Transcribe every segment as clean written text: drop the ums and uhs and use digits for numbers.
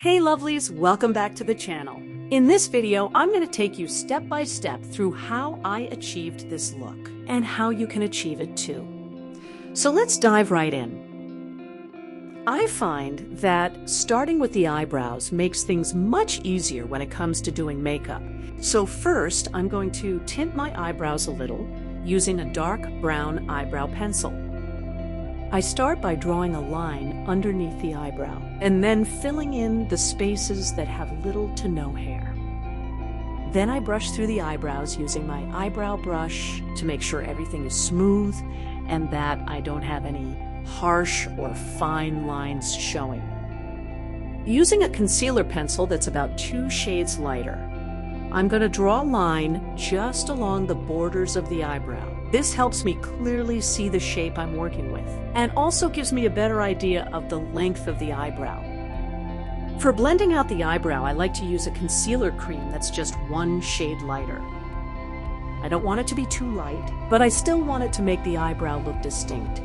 Hey lovelies, welcome back to the channel. In this video, I'm going to take you step by step through how I achieved this look and how you can achieve it too. So let's dive right in. I find that starting with the eyebrows makes things much easier when it comes to doing makeup. So first, I'm going to tint my eyebrows a little using a dark brown eyebrow pencil. I start by drawing a line underneath the eyebrow and then filling in the spaces that have little to no hair. Then I brush through the eyebrows using my eyebrow brush to make sure everything is smooth and that I don't have any harsh or fine lines showing. Using a concealer pencil that's about 2 shades lighter, I'm going to draw a line just along the borders of the eyebrow. This helps me clearly see the shape I'm working with and also gives me a better idea of the length of the eyebrow. For blending out the eyebrow, I like to use a concealer cream that's just 1 shade lighter. I don't want it to be too light, but I still want it to make the eyebrow look distinct.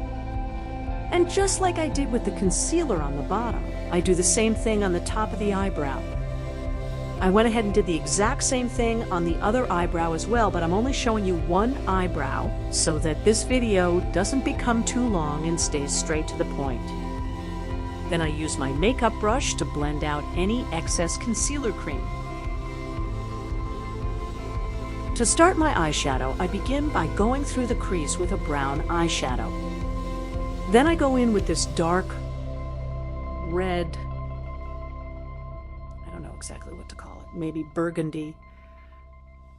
And just like I did with the concealer on the bottom, I do the same thing on the top of the eyebrow. I went ahead and did the exact same thing on the other eyebrow as well, but I'm only showing you one eyebrow so that this video doesn't become too long and stays straight to the point. Then I use my makeup brush to blend out any excess concealer cream. To start my eyeshadow, I begin by going through the crease with a brown eyeshadow. Then I go in with this dark red, I don't know exactly what to call it, maybe burgundy,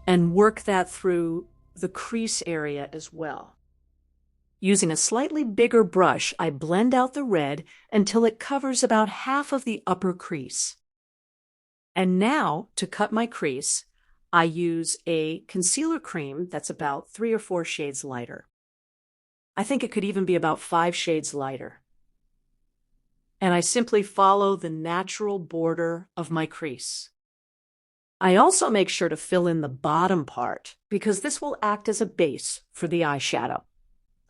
and work that through the crease area as well. Using a slightly bigger brush, I blend out the red until it covers about half of the upper crease. And now, to cut my crease, I use a concealer cream that's about 3 or 4 shades lighter. I think it could even be about 5 shades lighter. And I simply follow the natural border of my crease. I also make sure to fill in the bottom part because this will act as a base for the eyeshadow.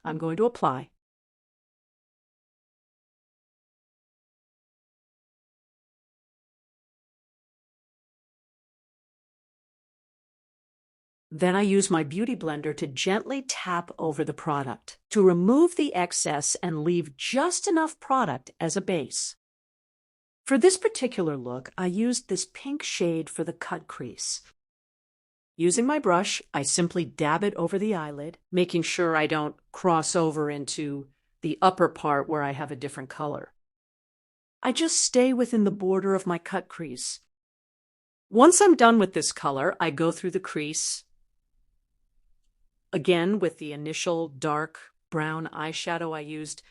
I'm going to apply. Then I use my beauty blender to gently tap over the product to remove the excess and leave just enough product as a base. For this particular look, I used this pink shade for the cut crease. Using my brush, I simply dab it over the eyelid, making sure I don't cross over into the upper part where I have a different color. I just stay within the border of my cut crease. Once I'm done with this color, I go through the crease, again with the initial dark brown eyeshadow I used,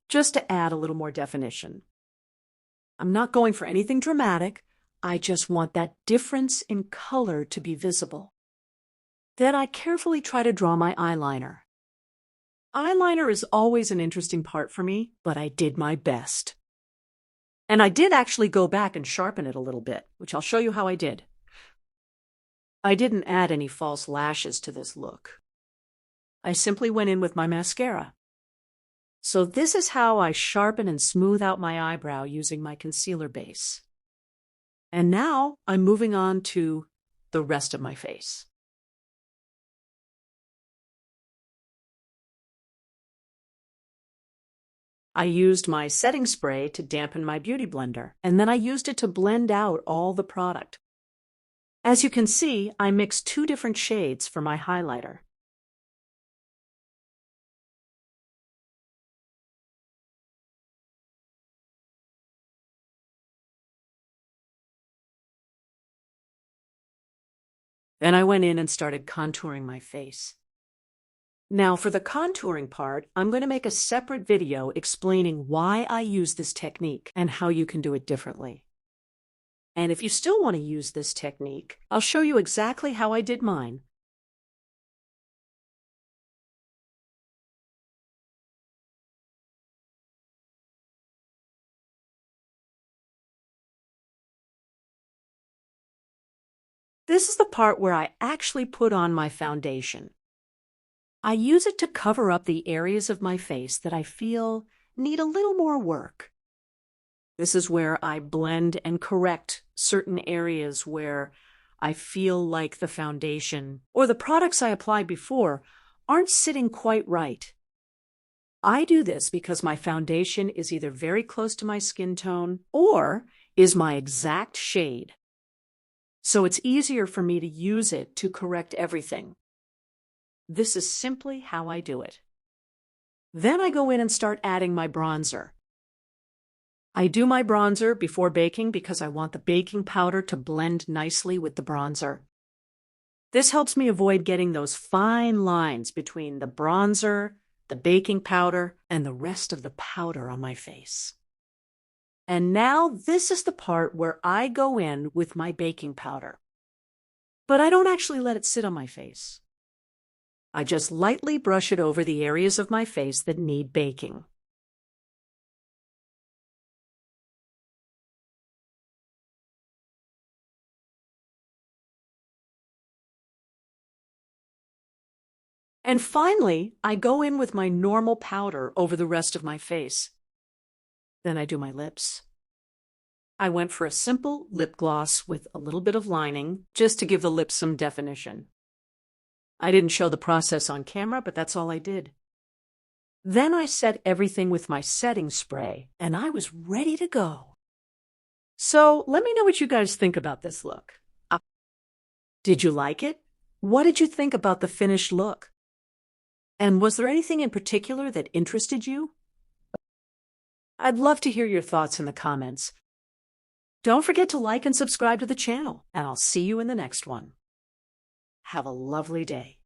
just to add a little more definition. I'm not going for anything dramatic. I just want that difference in color to be visible. Then I carefully try to draw my eyeliner. Eyeliner is always an interesting part for me, but I did my best. And I did actually go back and sharpen it a little bit, which I'll show you how I did. I didn't add any false lashes to this look. I simply went in with my mascara. So this is how I sharpen and smooth out my eyebrow using my concealer base. And now I'm moving on to the rest of my face. I used my setting spray to dampen my beauty blender, and then I used it to blend out all the product. As you can see, I mixed 2 different shades for my highlighter. Then I went in and started contouring my face. Now for the contouring part, I'm going to make a separate video explaining why I use this technique and how you can do it differently. And if you still want to use this technique, I'll show you exactly how I did mine. This is the part where I actually put on my foundation. I use it to cover up the areas of my face that I feel need a little more work. This is where I blend and correct certain areas where I feel like the foundation or the products I applied before aren't sitting quite right. I do this because my foundation is either very close to my skin tone or is my exact shade. So it's easier for me to use it to correct everything. This is simply how I do it. Then I go in and start adding my bronzer. I do my bronzer before baking because I want the baking powder to blend nicely with the bronzer. This helps me avoid getting those fine lines between the bronzer, the baking powder, and the rest of the powder on my face. And now this is the part where I go in with my baking powder. But I don't actually let it sit on my face. I just lightly brush it over the areas of my face that need baking. And finally, I go in with my normal powder over the rest of my face. Then I do my lips. I went for a simple lip gloss with a little bit of lining, just to give the lips some definition. I didn't show the process on camera, but that's all I did. Then I set everything with my setting spray, and I was ready to go. So let me know what you guys think about this look. Did you like it? What did you think about the finished look? And was there anything in particular that interested you? I'd love to hear your thoughts in the comments. Don't forget to like and subscribe to the channel, and I'll see you in the next one. Have a lovely day.